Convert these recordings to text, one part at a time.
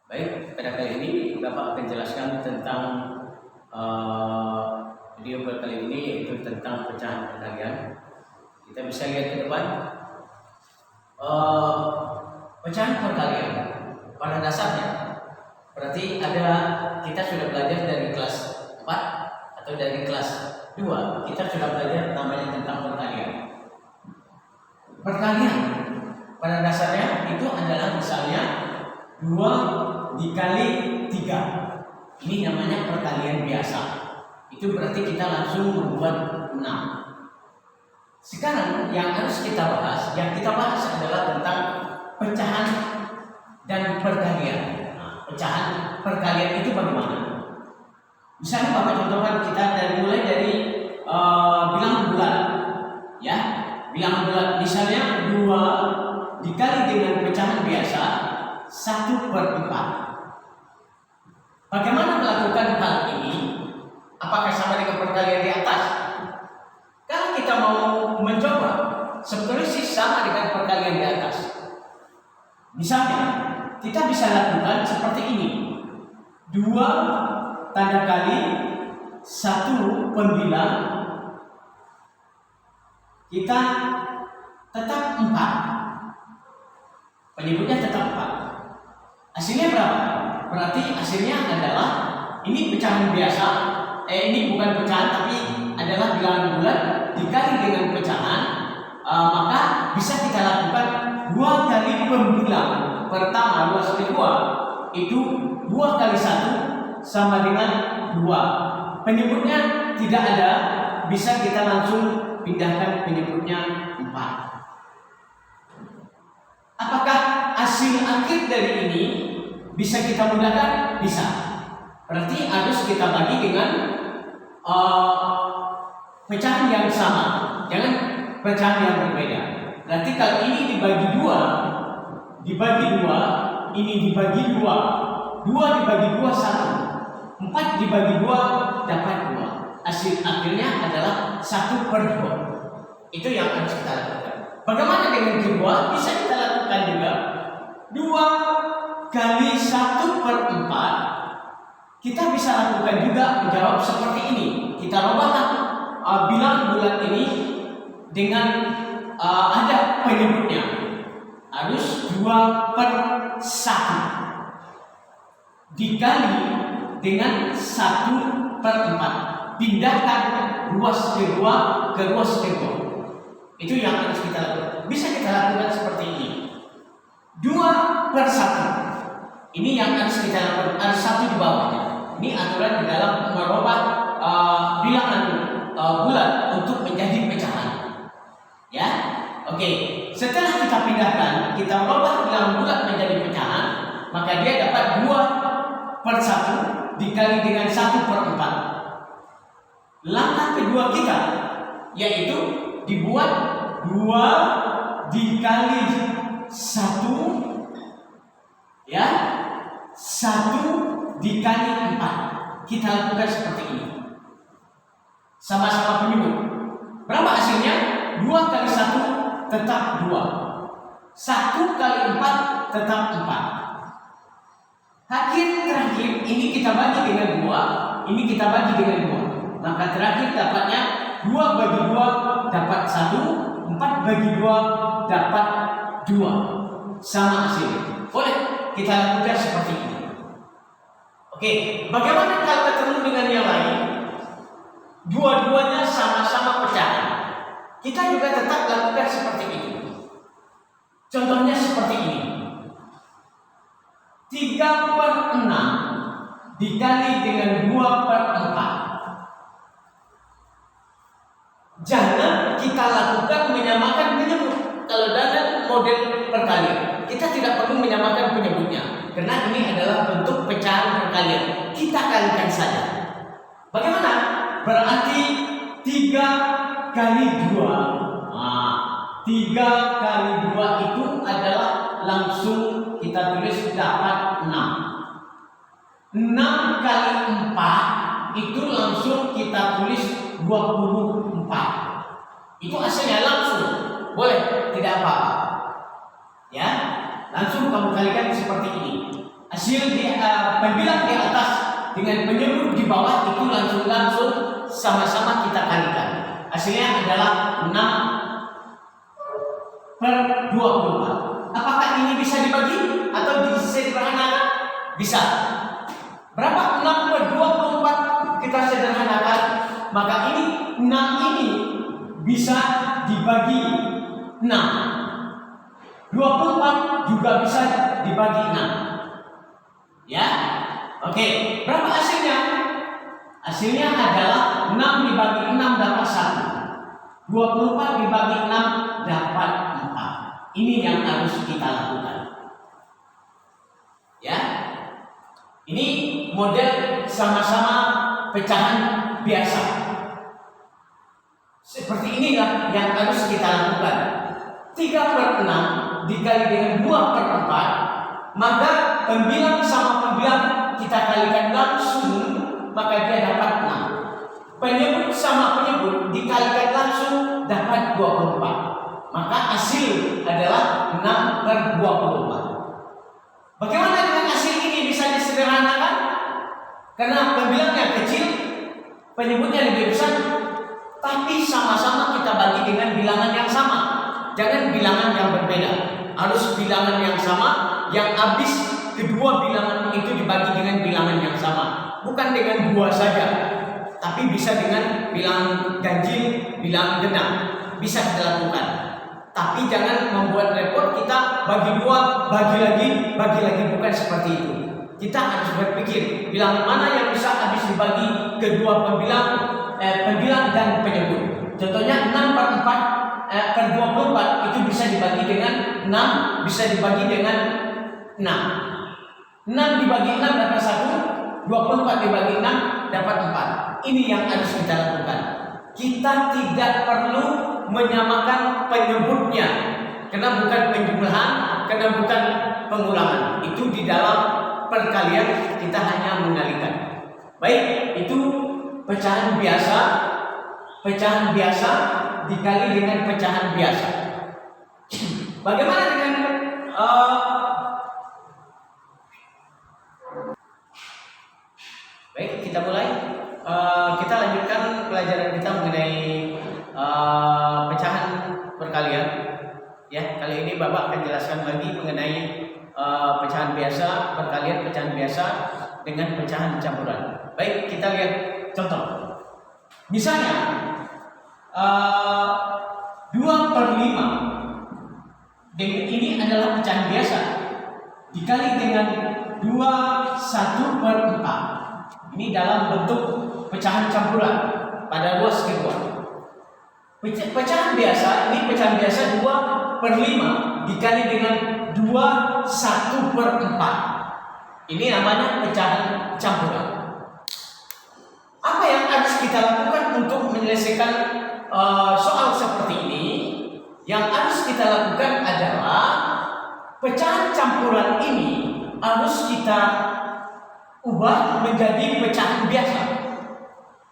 Baik, pada kali ini Bapak akan jelaskan tentang video kali ini, yaitu tentang pecahan perkalian. Kita bisa lihat ke depan. Pecahan perkalian pada dasarnya berarti kita sudah belajar dari kelas 4 atau dari kelas 2, kita sudah belajar namanya tentang perkalian. Perkalian pada dasarnya itu adalah misalnya 2 dikali 3. Ini namanya perkalian biasa. Itu berarti kita langsung membuat 6. Sekarang yang harus kita bahas, adalah tentang pecahan dan perkalian. Pecahan perkalian itu bagaimana? Misalnya Bapak contohkan kita mulai dari bilangan bulat. Ya, bilangan bulat misalnya 2 dikali dengan pecahan biasa 1/4. Bagaimana melakukan hal ini? Apakah sama dengan perkalian di atas? Kalau kita mau mencoba, sebetulnya sih sama dengan perkalian di atas. Misalnya, kita bisa lakukan seperti ini. 2 tanda kali 1 pembilang, kita tetap 4. Penyebutnya tetap 4. Hasilnya berapa? Berarti hasilnya adalah ini pecahan biasa. Ini bukan pecahan tapi adalah bilangan bulat dikali dengan pecahan. Maka bisa kita lakukan 2 kali pembilang. Pertama 2/2 itu 2 kali 1 sama dengan 2. Penyebutnya tidak ada, bisa kita langsung pindahkan penyebutnya 4. Apakah hasil akhir dari ini bisa kita mudahkan? Bisa. Berarti harus kita bagi dengan pecahan yang sama, jangan pecahan yang berbeda. Berarti kalau ini dibagi 2, ini dibagi 2, 2 dibagi 2 1, 4 dibagi 2 dapat 2. Hasil akhirnya adalah 1/2. Itu yang harus kita lakukan. Bagaimana dengan kedua? Bisa kita lakukan juga 2 kali 1/4. Kita bisa lakukan juga menjawab seperti ini. Kita rubahkan bilangan bulat ini dengan ada penyebutnya. Harus 2/1 dikali dengan 1/4. Pindahkan ruas kedua ke ruas kedua. Itu yang harus kita lakukan. Bisa kita lakukan seperti ini. 2/1. Ini yang harus kita lakukan. Harus 1 di bawahnya. Ini aturan di dalam merubah bilangan bulat untuk menjadi pecahan. Ya, oke. Setelah kita pindahkan, kita merubah bilangan bulat menjadi pecahan, maka dia dapat 2/1 dikali dengan 1/4. Langkah kedua kita yaitu dibuat 2 dikali 1, ya, 1 dikali 4. Kita lakukan seperti ini. Sama-sama penyebut. Berapa hasilnya? 2 kali 1 tetap 2. 1 kali 4 tetap 4. Akhir terakhir ini kita bagi dengan 2, ini kita bagi dengan 2. Maka terakhir dapatnya 2 bagi 2 dapat 1, 4 bagi 2 dapat 2. Sama hasilnya. Boleh kita lakukan seperti ini. Oke, bagaimana kalau ketemu dengan yang lain? Dua-duanya sama-sama pecahan. Kita juga tetap lakukan seperti itu. Contohnya seperti ini. 3/6 dikali dengan 2/4. Jangan kita lakukan menyamakan penyebut. Kalau dalam model perkalian, kita tidak perlu menyamakan penyebutnya, karena ini adalah bentuk pecahan perkalian. Kita kalikan saja. Bagaimana? Berarti 3 kali 2. 3 kali 2 itu adalah langsung kita tulis dapat 6. 6 kali 4 itu langsung kita tulis 24. Itu hasilnya langsung. Boleh, tidak apa-apa. Ya, langsung kamu kalikan seperti ini. Hasil pembilang di atas dengan penyebut di bawah itu langsung sama-sama kita kalikan. Hasilnya adalah 6/24. Apakah ini bisa dibagi atau disederhanakan? Bisa. Berapa 6/24 kita sederhanakan? Maka ini 6 ini bisa dibagi 6. 24 juga bisa dibagi 6. Ya. Oke, berapa hasilnya? Hasilnya adalah 6 dibagi 6 dapat 1. 24 dibagi 6 dapat 4. Ini yang harus kita lakukan. Ya. Ini model sama-sama pecahan biasa. Seperti inilah yang harus kita lakukan. 3/6 dikali dengan 2/4, maka pembilang sama pembilang kita kalikan langsung, maka dia dapat 6. Penyebut sama penyebut dikalikan langsung dapat 24. Maka hasil adalah 6/24. Bagaimana dengan hasil ini bisa disederhanakan? Karena pembilangnya kecil, penyebutnya lebih besar, tapi sama-sama kita bagi dengan bilangan yang sama. Jangan bilangan yang berbeda. Harus bilangan yang sama, yang habis kedua bilangan itu dibagi dengan bilangan yang sama. Bukan dengan 2 saja, tapi bisa dengan bilangan ganjil, bilangan genap. Bisa kita lakukan. Tapi jangan membuat repot kita bagi 2, bagi lagi, bukan seperti itu. Kita harus berpikir bilangan mana yang bisa habis dibagi kedua pembilang dan penyebut. Contohnya 6/24 itu bisa dibagi dengan 6, bisa dibagi dengan 6. 6 dibagi 6 dapat 1, 24 dibagi 6 dapat 4. Ini yang harus kita lakukan. Kita tidak perlu menyamakan penyebutnya, karena bukan penjumlahan, karena bukan pengulangan. Itu di dalam perkalian kita hanya mengalihkan. Baik, itu pecahan biasa dikali dengan pecahan biasa. Bagaimana dengan baik, kita mulai. Kita lanjutkan pelajaran kita mengenai pecahan perkalian. Ya, kali ini Bapak akan jelaskan lagi mengenai pecahan biasa, perkalian pecahan biasa dengan pecahan campuran. Baik, kita lihat contoh. Misalnya 2/5 ini adalah pecahan biasa dikali dengan 1/4. Ini dalam bentuk pecahan campuran pada ruas kedua. Pecahan biasa, ini pecahan biasa 2/5 dikali dengan 1/4. Ini namanya pecahan campuran. Apa yang harus kita lakukan untuk menyelesaikan soal seperti ini? Yang harus kita lakukan adalah pecahan campuran ini harus kita ubah menjadi pecahan biasa.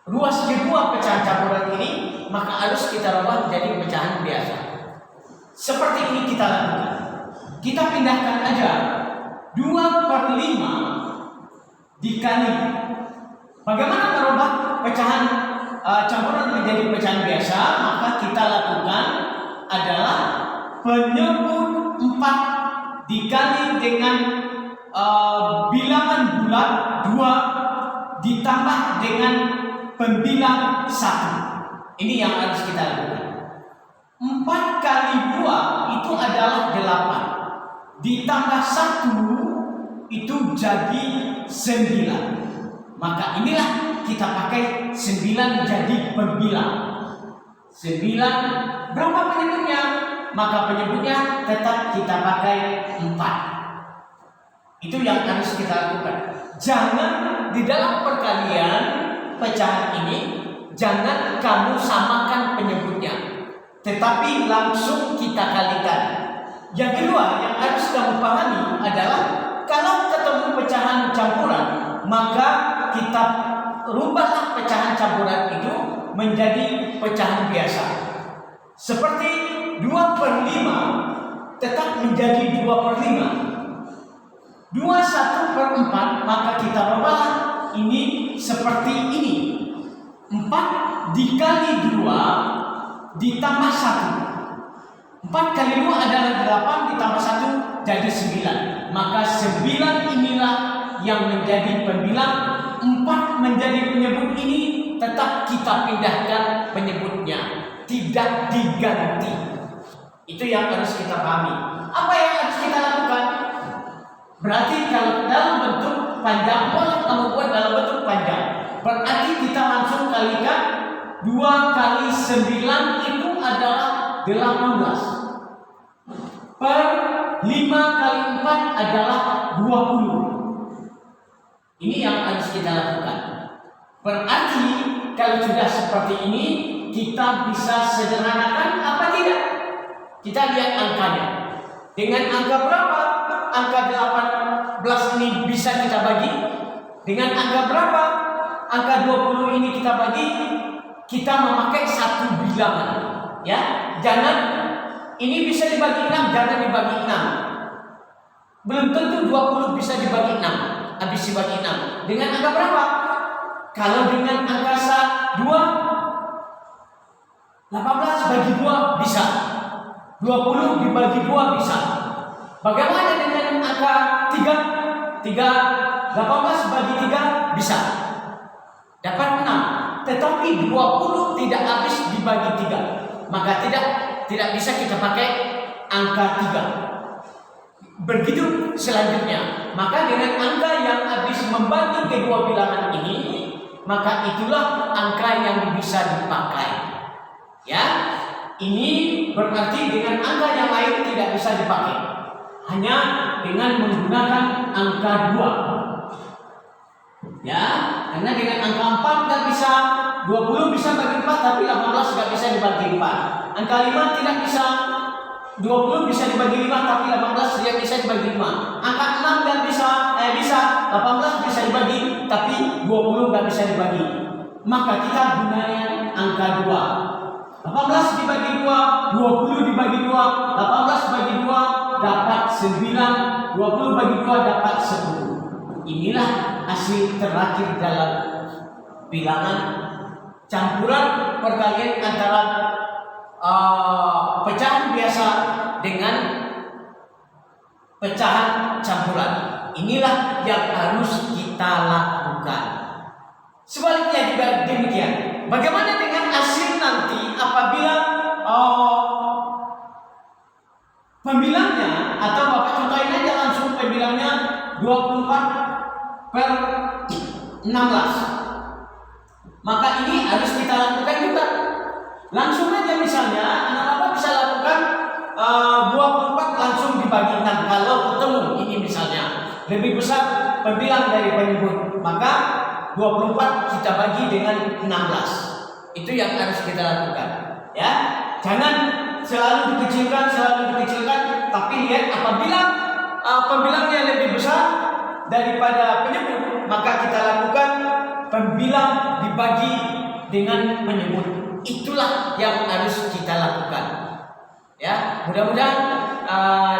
Ruas kedua pecahan campuran ini maka harus kita ubah menjadi pecahan biasa. Seperti ini kita lakukan. Kita pindahkan aja 2/5 dikali. Bagaimana merubah pecahan campuran menjadi pecahan biasa? Maka kita lakukan adalah penyebut 4 dikali dengan bilangan bulat 2 ditambah dengan pembilang 1. Ini yang harus kita lakukan. 4 kali 2 itu adalah 8. Ditambah 1 itu jadi 9. Maka inilah kita pakai 9 jadi pembilang. 9 berapa penyebutnya? Maka penyebutnya tetap kita pakai 4. Itu yang harus kita lakukan. Jangan di dalam perkalian pecahan ini, jangan kamu samakan penyebutnya, tetapi langsung kita kalikan. Yang kedua yang harus kamu pahami adalah kalau ketemu pecahan campuran, maka kita rubahlah pecahan campuran itu menjadi pecahan biasa. Seperti 2/5 tetap menjadi 2/5. 1/4, maka kita rubah ini seperti ini. 4 dikali 2 ditambah 1. 4 kali 2 adalah 8 ditambah 1 jadi 9. Maka 9 inilah yang menjadi pembilang. 4 menjadi penyebut ini tetap kita pindahkan penyebutnya, tidak diganti. Itu yang harus kita pahami. Apa yang harus kita lakukan? Berarti kalau dalam bentuk panjang, boleh kamu buat dalam bentuk panjang. Berarti kita langsung kalikan 2 kali 9 itu adalah 18. Per 5 kali 4 adalah 20. Ini yang harus kita lakukan. Berarti kalau sudah seperti ini, kita bisa sederhanakan apa tidak? Kita lihat angkanya. Dengan angka berapa angka 18 ini bisa kita bagi? Dengan angka berapa angka 20 ini kita bagi? Kita memakai satu bilangan. Ya, jangan ini bisa dibagi 6, jangan dibagi 6. Belum tentu 20 bisa dibagi 6. Habis dibagi 6. Dengan angka berapa? Kalau dengan angka 2, 18 bagi 2 bisa. 20 dibagi 2 bisa. Bagaimana dengan angka 3? 18 bagi 3 bisa. Dapat 6. Tetapi 20 tidak habis dibagi 3. Maka tidak bisa kita pakai angka 3. Begitu selanjutnya. Maka dengan angka yang habis membagi kedua bilangan ini, maka itulah angka yang bisa dipakai. Ya, ini berarti dengan angka yang lain tidak bisa dipakai. Hanya dengan menggunakan angka 2. Ya, karena dengan angka 4 nggak bisa. 20 bisa bagi 4, tapi 18 nggak bisa dibagi 4. Angka 5 tidak bisa. 20 bisa dibagi 5, tapi 18 tidak bisa dibagi 5. Angka 6 nggak bisa, bisa. 18 bisa dibagi, tapi 20 nggak bisa dibagi. Maka kita gunakan angka 2. 18 dibagi 2, 20 dibagi 2, 18 bagi 2 dapat 9, 20 bagi 2 dapat 10. Inilah hasil terakhir dalam bilangan campuran perkalian antara pecahan biasa dengan pecahan campuran. Inilah yang harus kita lakukan. Sebaliknya juga demikian. Bagaimana dengan hasil nanti apabila pembilangnya, atau Bapak contohin aja langsung pembilangnya 24/16. Maka ini harus kita lakukan juga. Langsung aja misalnya anak Bapak bisa lakukan 24 langsung dibagi 6. Kalau ketemu ini misalnya lebih besar pembilang dari penyebut, maka 24 kita bagi dengan 16. Itu yang harus kita lakukan. Ya, jangan selalu dikecilkan, tapi lihat apabila pembilangnya lebih besar daripada penyebut, maka kita lakukan pembilang dibagi dengan penyebut. Itulah yang harus kita lakukan. Ya, mudah-mudahan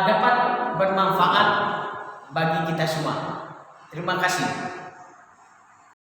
dapat bermanfaat bagi kita semua. Terima kasih.